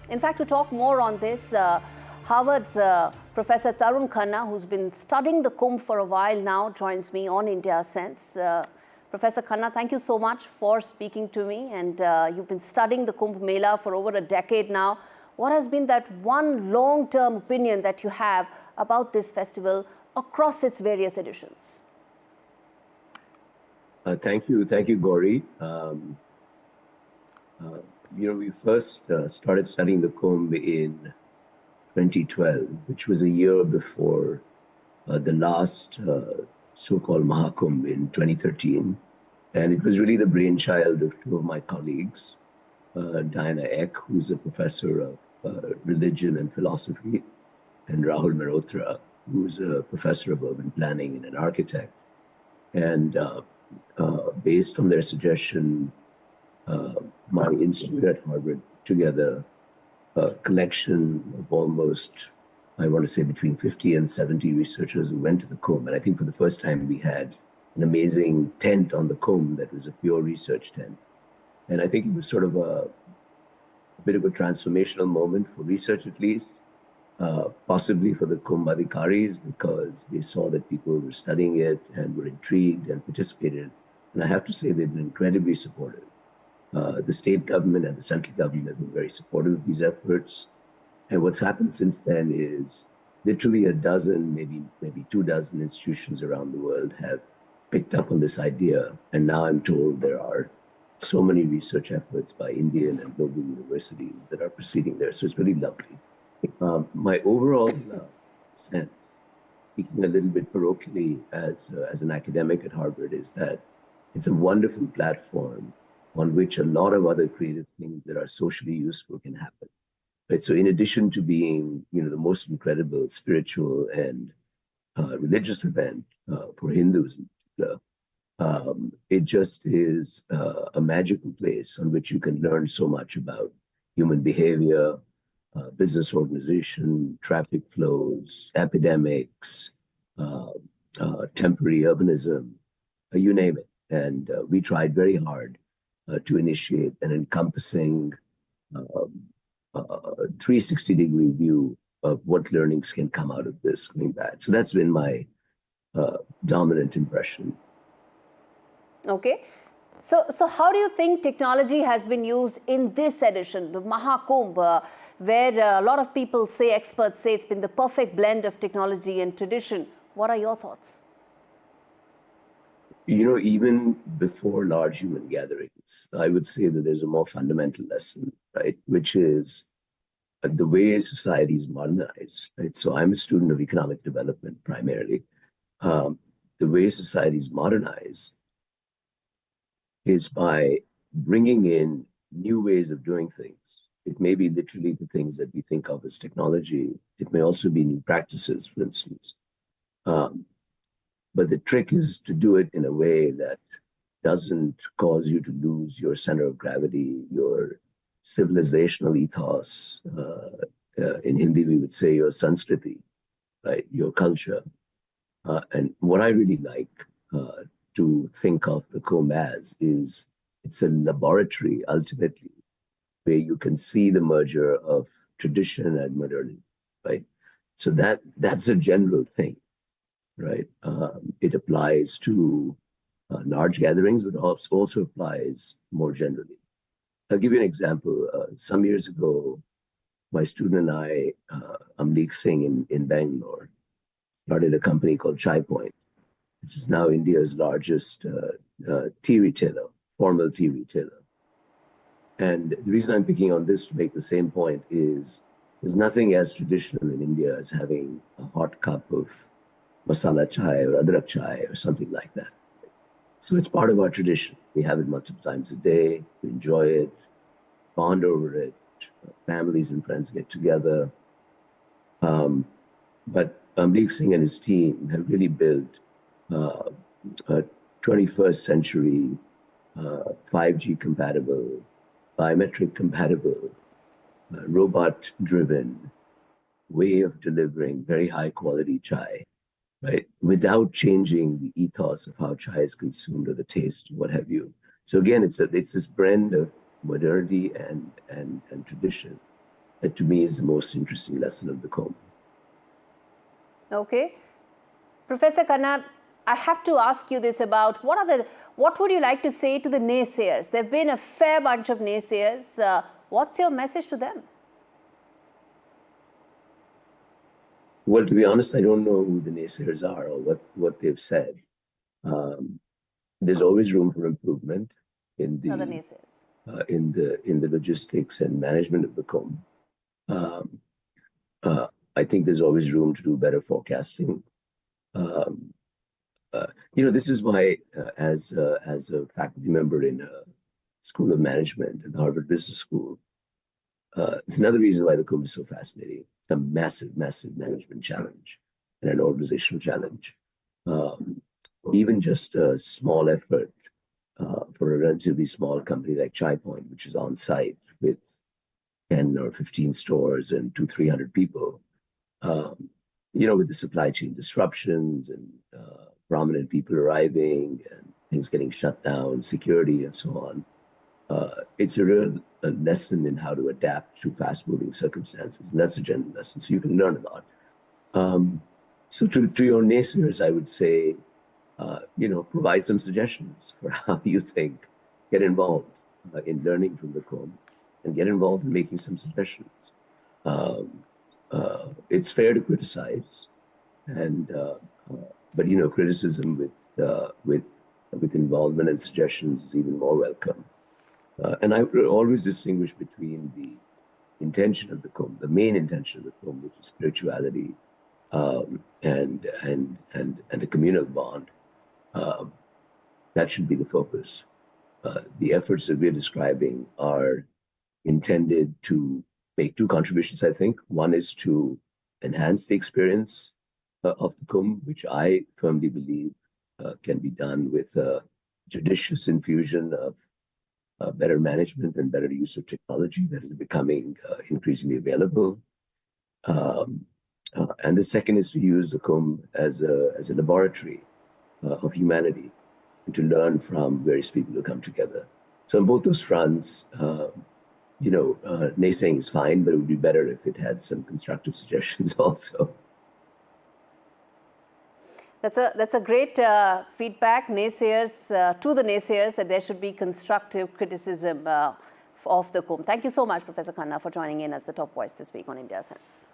In fact, to talk more on this, Harvard's Professor Tarun Khanna, who's been studying the Kumbh for a while now, joins me on India Sense. Professor Khanna, thank you so much for speaking to me. And you've been studying the Kumbh Mela for over a decade now. What has been that one long-term opinion that you have about this festival across its various editions? Thank you, Gaurie. We first started studying the Kumbh in 2012, which was a year before the last so-called Mahakumbh in 2013. And it was really the brainchild of two of my colleagues, Diana Eck, who's a professor of religion and philosophy, and Rahul Mehrotra, who's a professor of urban planning and an architect. And based on their suggestion, my institute at Harvard together a collection of almost, I want to say, between 50 and 70 researchers who went to the Kumbh. And I think for the first time we had an amazing tent on the Kumbh that was a pure research tent. And I think it was sort of a bit of a transformational moment for research, at least, possibly for the Kumbh Adhikaris, because they saw that people were studying it and were intrigued and participated. And I have to say they've been incredibly supportive. The state government and the central government have been very supportive of these efforts. And what's happened since then is literally a dozen, maybe 24 institutions around the world have picked up on this idea. And now I'm told there are so many research efforts by Indian and global universities that are proceeding there. So it's really lovely. My overall sense, speaking a little bit parochially as an academic at Harvard, is that it's a wonderful platform on which a lot of other creative things that are socially useful can happen. Right? So in addition to being, the most incredible spiritual and religious event for Hindus, it just is a magical place on which you can learn so much about human behavior, business organization, traffic flows, epidemics, temporary urbanism, you name it. And we tried very hard to initiate an encompassing 360-degree view of what learnings can come out of this coming back. So that's been my dominant impression. Okay. So how do you think technology has been used in this edition, the Mahakumbh, where a lot of people say, experts say it's been the perfect blend of technology and tradition? What are your thoughts? Even before large human gatherings, I would say that there's a more fundamental lesson, right? Which is the way societies modernize, right? So I'm a student of economic development primarily. The way societies modernize is by bringing in new ways of doing things. It may be literally the things that we think of as technology. It may also be new practices, for instance. But the trick is to do it in a way that doesn't cause you to lose your center of gravity, your civilizational ethos. In Hindi, we would say your sanskriti, right? Your culture. And what I really like to think of the Kumbh as is it's a laboratory, ultimately, where you can see the merger of tradition and modernity, right? So that's a general thing, right? It applies to large gatherings, but also applies more generally. I'll give you an example. Some years ago, my student and I, Amleek Singh in Bangalore, started a company called Chai Point, which is now India's largest tea retailer, formal tea retailer. And the reason I'm picking on this to make the same point is there's nothing as traditional in India as having a hot cup of masala chai or adrak chai or something like that. So it's part of our tradition. We have it multiple times a day. We enjoy it, bond over it. Families and friends get together. But Amleek Singh and his team have really built a 21st century 5G compatible, biometric compatible, robot driven way of delivering very high quality chai, right? Without changing the ethos of how chai is consumed or the taste, what have you. So again, it's this blend of modernity and tradition that to me is the most interesting lesson of the Kumbh. Okay. Professor Khanna, I have to ask you this about what would you like to say to the naysayers? There have been a fair bunch of naysayers. What's your message to them? Well, to be honest, I don't know who the naysayers are or what they've said. There's always room for improvement in the Other naysayers. In the logistics and management of the Kumbh. I think there's always room to do better forecasting. This is why, as a faculty member in a School of Management at the Harvard Business School, it's another reason why the Kumbh is so fascinating. It's a massive, massive management challenge and an organizational challenge. Even just a small effort for a relatively small company like Chai Point, which is on site with 10 or 15 stores and 200-300 people, with the supply chain disruptions and prominent people arriving and things getting shut down, security and so on. It's a real lesson in how to adapt to fast-moving circumstances, and that's a general lesson. So you can learn a lot. So to your naysayers, I would say, provide some suggestions for how you think. Get involved in learning from the Kumbh, and get involved in making some suggestions. It's fair to criticize, but criticism with involvement and suggestions is even more welcome. And I would always distinguish between the intention of the Kumbh, the main intention of the Kumbh, which is spirituality and a communal bond. That should be the focus. The efforts that we're describing are intended to make two contributions, I think. One is to enhance the experience of the Kumbh, which I firmly believe can be done with a judicious infusion of better management and better use of technology that is becoming increasingly available. And the second is to use the Kumbh as a laboratory of humanity and to learn from various people who come together. So on both those fronts, naysaying is fine, but it would be better if it had some constructive suggestions also. That's a great feedback, naysayers, to the naysayers, that there should be constructive criticism of the Kumbh. Thank you so much, Professor Khanna, for joining in as the top voice this week on India Sense.